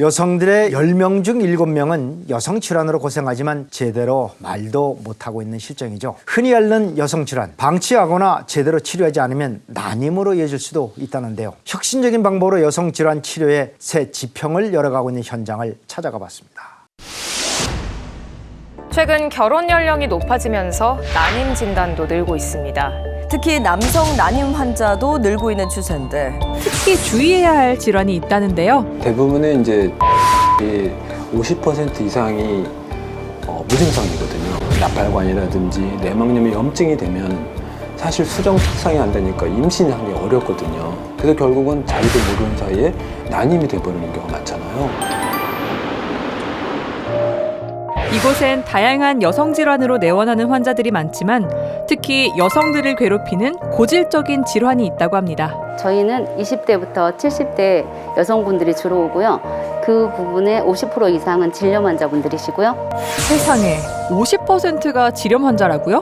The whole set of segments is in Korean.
여성들의 10명 중 7명은 여성 질환으로 고생하지만 제대로 말도 못하고 있는 실정이죠. 흔히 앓는 여성 질환, 방치하거나 제대로 치료하지 않으면 난임으로 이어질 수도 있다는데요. 혁신적인 방법으로 여성 질환 치료에 새 지평을 열어가고 있는 현장을 찾아가 봤습니다. 최근 결혼 연령이 높아지면서 난임 진단도 늘고 있습니다. 특히 남성 난임 환자도 늘고 있는 추세인데 특히 주의해야 할 질환이 있다는데요. 대부분의 이제 50% 이상이 무증상이거든요. 나팔관이라든지 내막염이 염증이 되면 사실 수정 착상이 안 되니까 임신하기 어렵거든요. 그래서 결국은 자기도 모르는 사이에 난임이 돼버리는 경우가 많잖아요. 이곳엔 다양한 여성 질환으로 내원하는 환자들이 많지만 특히 여성들을 괴롭히는 고질적인 질환이 있다고 합니다. 저희는 20대부터 70대 여성분들이 주로 오고요. 그 부분의 50% 이상은 질염 환자분들이시고요. 세상에 50%가 질염 환자라고요?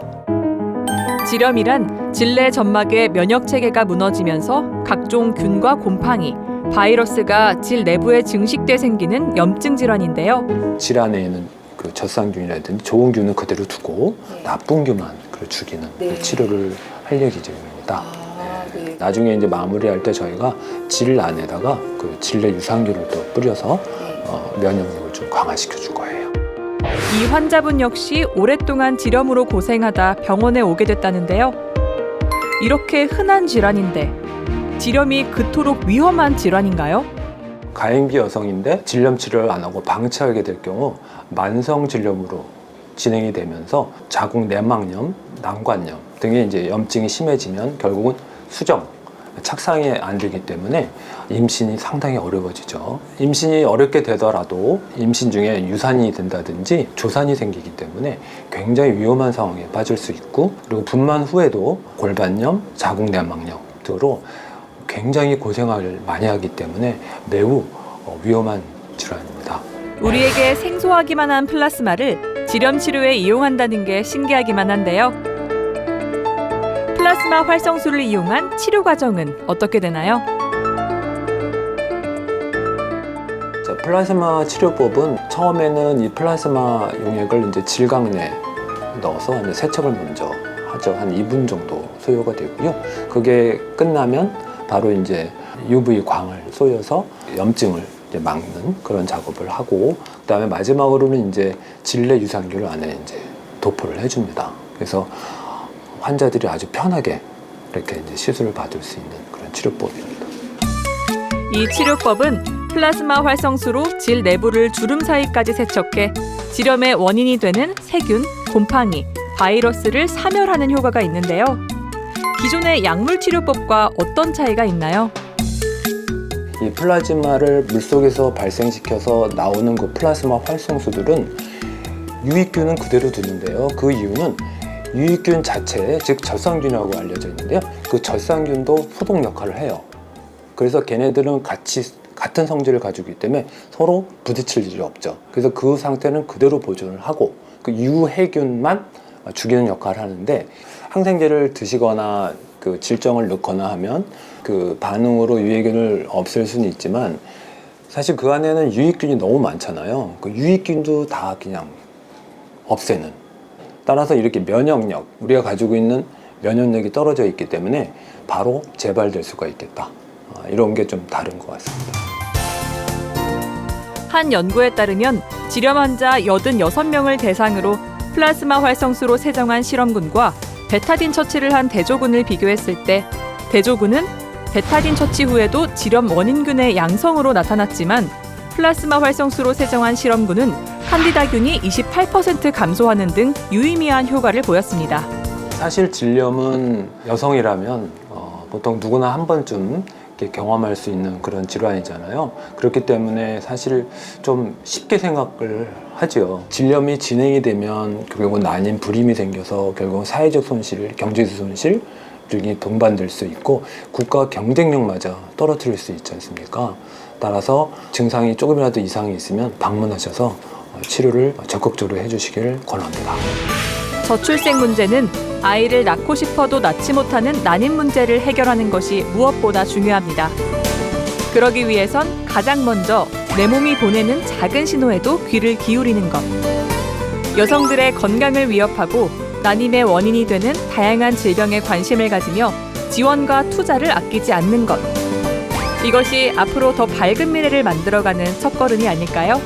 질염이란 질내 점막의 면역 체계가 무너지면서 각종 균과 곰팡이, 바이러스가 질 내부에 증식돼 생기는 염증 질환인데요. 질 안에는 그 젖산균이라든지 좋은 균은 그대로 두고 나쁜 균만 죽이는 그 치료를 할 예정입니다. 나중에 이제 마무리할 때 저희가 질 안에다가 그 질내 유산균을 또 뿌려서 면역력을 좀 강화시켜 줄 거예요. 이 환자분 역시 오랫동안 질염으로 고생하다 병원에 오게 됐다는데요. 이렇게 흔한 질환인데 질염이 그토록 위험한 질환인가요? 가임기 여성인데 질염 치료를 안 하고 방치하게 될 경우 만성 질염으로 진행이 되면서 자궁 내막염, 난관염 등의 이제 염증이 심해지면 결국은 수정, 착상이 안 되기 때문에 임신이 상당히 어려워지죠. 임신이 어렵게 되더라도 임신 중에 유산이 된다든지 조산이 생기기 때문에 굉장히 위험한 상황에 빠질 수 있고, 그리고 분만 후에도 골반염, 자궁 내막염 등으로 굉장히 고생을 많이 하기 때문에 매우 위험한 질환입니다. 우리에게 생소하기만 한 플라스마를 질염 치료에 이용한다는 게 신기하기만 한데요. 플라스마 활성수를 이용한 치료 과정은 어떻게 되나요? 자, 플라스마 치료법은 처음에는 이 플라스마 용액을 이제 질강 내에 넣어서 이제 세척을 먼저 하죠. 한 2분 정도 소요가 되고요. 그게 끝나면 바로 이제 UV 광을 쏘여서 염증을 이제 막는 그런 작업을 하고, 그다음에 마지막으로는 이제 질내 유산균을 안에 이제 도포를 해줍니다. 그래서 환자들이 아주 편하게 이렇게 이제 시술을 받을 수 있는 그런 치료법입니다. 이 치료법은 플라스마 활성수로 질 내부를 주름 사이까지 세척해 질염의 원인이 되는 세균, 곰팡이, 바이러스를 사멸하는 효과가 있는데요. 기존의 약물 치료법과 어떤 차이가 있나요? 이 플라즈마를 물속에서 발생시켜서 나오는 그 플라스마 활성수들은 유익균은 그대로 두는데요. 그 이유는 유익균 자체, 즉 젖산균이라고 알려져 있는데요. 그 젖산균도 소독 역할을 해요. 그래서 걔네들은 같은 성질을 가지고 있기 때문에 서로 부딪힐 일이 없죠. 그래서 그 상태는 그대로 보존을 하고 그 유해균만 죽이는 역할을 하는데, 항생제를 드시거나 그 질정을 넣거나 하면 그 반응으로 유해균을 없앨 수는 있지만 사실 그 안에는 유익균이 너무 많잖아요. 그 유익균도 다 그냥 없애는. 따라서 이렇게 면역력, 우리가 가지고 있는 면역력이 떨어져 있기 때문에 바로 재발될 수가 있겠다. 이런 게 좀 다른 것 같습니다. 한 연구에 따르면 질염 환자 86명을 대상으로 플라스마 활성수로 세정한 실험군과 베타딘 처치를 한 대조군을 비교했을 때 대조군은 베타딘 처치 후에도 질염 원인균의 양성으로 나타났지만 플라스마 활성수로 세정한 실험군은 칸디다균이 28% 감소하는 등 유의미한 효과를 보였습니다. 사실 질염은 여성이라면 보통 누구나 한 번쯤 이렇게 경험할 수 있는 그런 질환이잖아요. 그렇기 때문에 사실 좀 쉽게 생각을 하죠. 질염이 진행이 되면 결국은 난임, 불임이 생겨서 결국은 사회적 손실, 경제적 손실 등이 동반될 수 있고 국가 경쟁력마저 떨어뜨릴 수 있지 않습니까? 따라서 증상이 조금이라도 이상이 있으면 방문하셔서 치료를 적극적으로 해주시길 권합니다. 저출생 문제는 아이를 낳고 싶어도 낳지 못하는 난임 문제를 해결하는 것이 무엇보다 중요합니다. 그러기 위해선 가장 먼저 내 몸이 보내는 작은 신호에도 귀를 기울이는 것. 여성들의 건강을 위협하고 난임의 원인이 되는 다양한 질병에 관심을 가지며 지원과 투자를 아끼지 않는 것. 이것이 앞으로 더 밝은 미래를 만들어가는 첫걸음이 아닐까요?